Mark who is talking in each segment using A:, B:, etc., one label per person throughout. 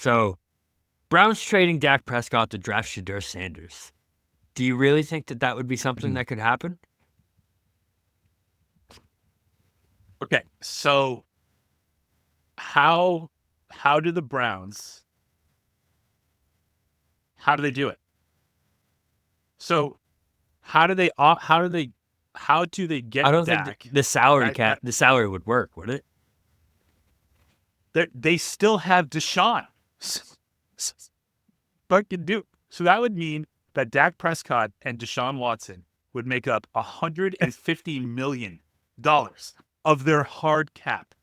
A: So, Browns trading Dak Prescott to draft Shedeur Sanders. Do you really think that would be something that could happen?
B: Okay, so how do the Browns how do they do it? So how do they
A: I
B: get
A: don't think
B: Dak?
A: the salary cap, the salary would work, would it?
B: They still have Deshaun. Fucking do. So that would mean that Dak Prescott and Deshaun Watson would make up $150 million of their hard cap.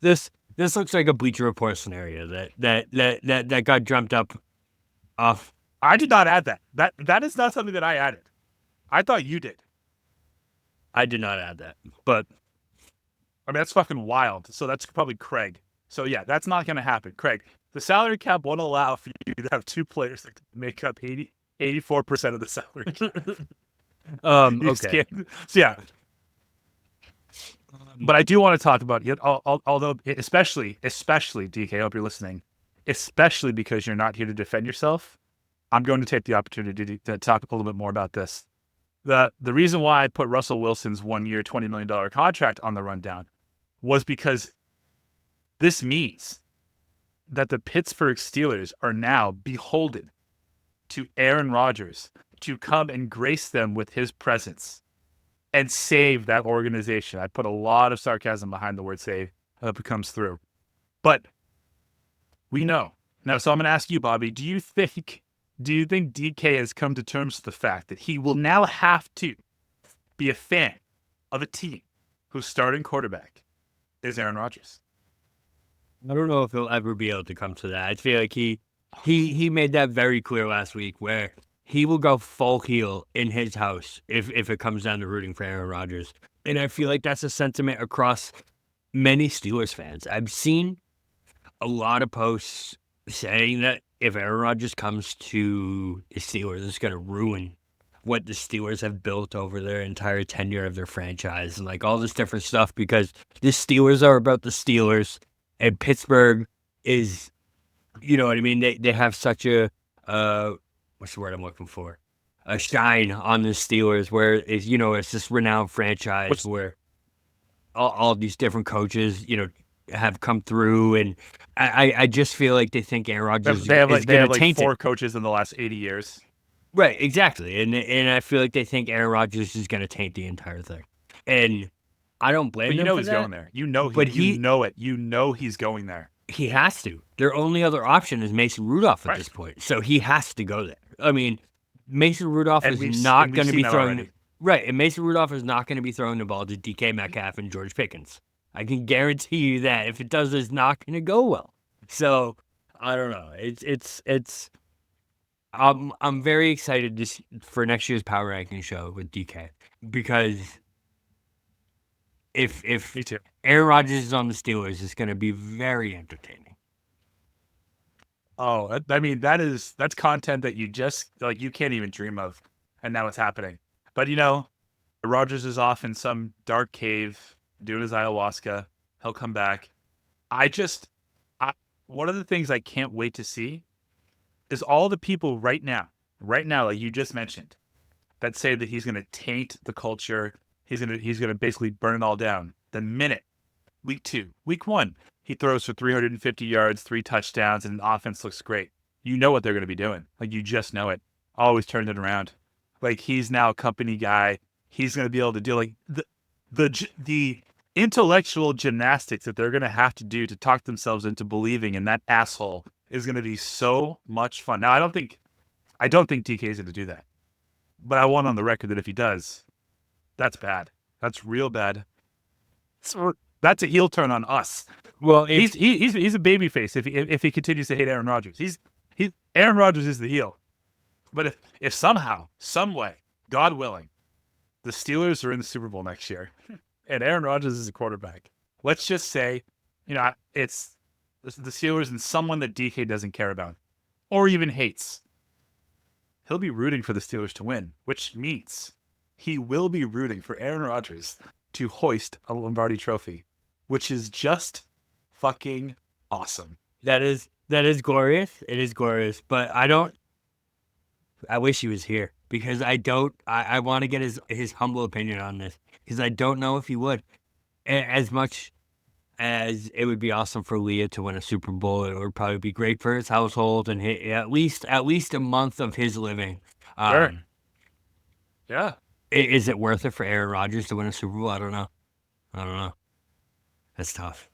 A: This looks like a Bleacher Report scenario that got dreamt up off.
B: I did not add that. That is not something that I added. I thought you did.
A: I did not add that, but
B: I mean, that's fucking wild. So that's probably Craig. So yeah, that's not going to happen. Craig, the salary cap won't allow for you to have two players that make up 84% of the salary cap.
A: Okay.
B: So yeah. But I do want to talk about it, although especially DK, I hope you're listening, especially because you're not here to defend yourself. I'm going to take the opportunity to talk a little bit more about this. The reason why I put Russell Wilson's 1 year, $20 million contract on the rundown was because this means that the Pittsburgh Steelers are now beholden to Aaron Rodgers to come and grace them with his presence and save that organization. I put a lot of sarcasm behind the word save. I hope it comes through. But we know. Now, so I'm going to ask you, Bobby, do you think DK has come to terms with the fact that he will now have to be a fan of a team whose starting quarterback is Aaron Rodgers?
A: I don't know if he'll ever be able to come to that. I feel like he made that very clear last week, where he will go full heel in his house if it comes down to rooting for Aaron Rodgers. And I feel like that's a sentiment across many Steelers fans. I've seen a lot of posts saying that if Aaron Rodgers comes to the Steelers, it's going to ruin what the Steelers have built over their entire tenure of their franchise and like all this different stuff, because the Steelers are about the Steelers and Pittsburgh is, you know what I mean? They have such a, what's the word I'm looking for? A shine on the Steelers where it's, you know, it's this renowned franchise where all these different coaches, you know, have come through, and I just feel like they think Aaron Rodgers
B: they have like 4
A: it.
B: coaches in the last 80 years.
A: Right, exactly. And I feel like they think Aaron Rodgers is going to taint the entire thing. And I don't blame
B: them. But you know he's going there. You know you know it. You know he's going there.
A: He has to. Their only other option is Mason Rudolph at this point. So he has to go there. I mean, Mason Rudolph is not going to be throwing. Right, and Mason Rudolph is not going to be throwing the ball to DK Metcalf and George Pickens. I can guarantee you that. If it does, it's not going to go well. So I don't know. It's. I'm very excited for next year's power ranking show with DK, because if Aaron Rodgers is on the Steelers, it's going to be very entertaining.
B: Oh, I mean, that's content that you just like you can't even dream of, and now it's happening. But you know, Rodgers is off in some dark cave doing his ayahuasca. He'll come back. One of the things I can't wait to see is all the people right now, like you just mentioned, that say that he's going to taint the culture. He's going to basically burn it all down. The minute, week 1, he throws for 350 yards, 3 touchdowns, and the offense looks great. You know what they're going to be doing. Like, you just know it. Always turn it around. Like, he's now a company guy. He's going to be able to do like the intellectual gymnastics that they're going to have to do to talk themselves into believing in that asshole is going to be so much fun. Now, I don't think DK is going to do that, but I want on the record that if he does, that's bad. That's real bad. So that's a heel turn on us.
A: Well,
B: he's a babyface if he continues to hate Aaron Rodgers. Aaron Rodgers is the heel. But if somehow, some way, God willing, the Steelers are in the Super Bowl next year, and Aaron Rodgers is a quarterback, let's just say, you know, it's the Steelers and someone that DK doesn't care about or even hates, he'll be rooting for the Steelers to win, which means he will be rooting for Aaron Rodgers to hoist a Lombardi trophy, which is just fucking awesome.
A: That is glorious. It is glorious, but I wish he was here because I want to get his humble opinion on this because I don't know if he would. As much as it would be awesome for Leah to win a Super Bowl, it would probably be great for his household and at least a month of his living.
B: Sure. Yeah.
A: Is it worth it for Aaron Rodgers to win a Super Bowl? I don't know. That's tough.